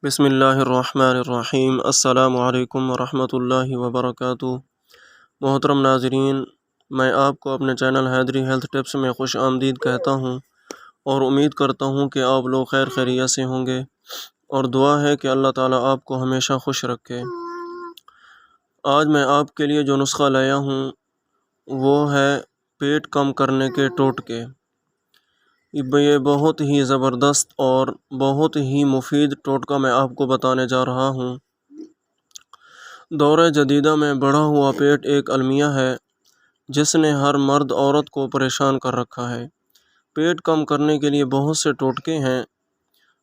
بسم اللہ الرحمن الرحیم۔ السلام علیکم ورحمۃ اللہ وبرکاتہ۔ محترم ناظرین، میں آپ کو اپنے چینل حیدری ہیلتھ ٹپس میں خوش آمدید کہتا ہوں اور امید کرتا ہوں کہ آپ لوگ خیر خیریت سے ہوں گے، اور دعا ہے کہ اللہ تعالیٰ آپ کو ہمیشہ خوش رکھے۔ آج میں آپ کے لیے جو نسخہ لایا ہوں وہ ہے پیٹ کم کرنے کے ٹوٹکے۔ یہ بہت ہی زبردست اور بہت ہی مفید ٹوٹکا میں آپ کو بتانے جا رہا ہوں۔ دور جدیدہ میں بڑھا ہوا پیٹ ایک المیہ ہے جس نے ہر مرد عورت کو پریشان کر رکھا ہے۔ پیٹ کم کرنے کے لیے بہت سے ٹوٹکے ہیں۔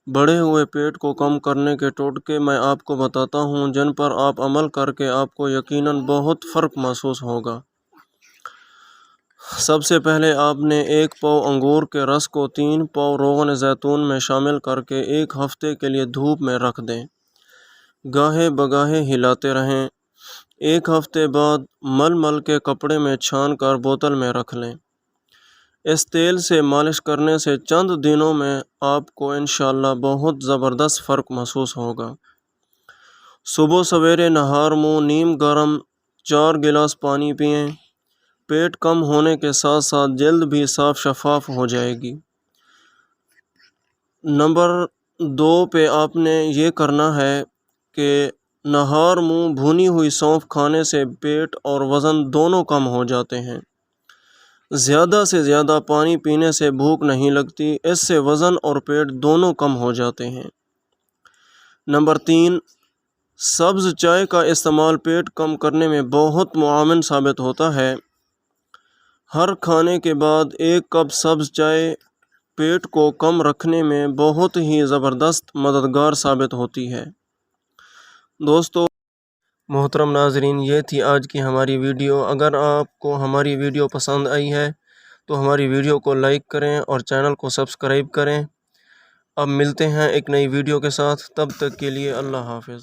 بڑھے ہوئے پیٹ کو کم کرنے کے ٹوٹکے میں آپ کو بتاتا ہوں جن پر آپ عمل کر کے آپ کو یقیناً بہت فرق محسوس ہوگا۔ سب سے پہلے آپ نے 1 پاؤ انگور کے رس کو 3 پاؤ روغن زیتون میں شامل کر کے 1 ہفتے کے لیے دھوپ میں رکھ دیں۔ گاہے بگاہے ہلاتے رہیں۔ 1 ہفتے بعد مل مل کے کپڑے میں چھان کر بوتل میں رکھ لیں۔ اس تیل سے مالش کرنے سے چند دنوں میں آپ کو انشاءاللہ بہت زبردست فرق محسوس ہوگا۔ صبح سویرے نہار منہ نیم گرم 4 گلاس پانی پئیں۔ پیٹ کم ہونے کے ساتھ ساتھ جلد بھی صاف شفاف ہو جائے گی۔ نمبر 2 پہ آپ نے یہ کرنا ہے کہ نہار منہ بھونی ہوئی سونف کھانے سے پیٹ اور وزن دونوں کم ہو جاتے ہیں۔ زیادہ سے زیادہ پانی پینے سے بھوک نہیں لگتی، اس سے وزن اور پیٹ دونوں کم ہو جاتے ہیں۔ نمبر 3، سبز چائے کا استعمال پیٹ کم کرنے میں بہت معاون ثابت ہوتا ہے۔ ہر کھانے کے بعد 1 کپ سبز چائے پیٹ کو کم رکھنے میں بہت ہی زبردست مددگار ثابت ہوتی ہے۔ دوستو محترم ناظرین، یہ تھی آج کی ہماری ویڈیو۔ اگر آپ کو ہماری ویڈیو پسند آئی ہے تو ہماری ویڈیو کو لائک کریں اور چینل کو سبسکرائب کریں۔ اب ملتے ہیں ایک نئی ویڈیو کے ساتھ، تب تک کے لیے اللہ حافظ۔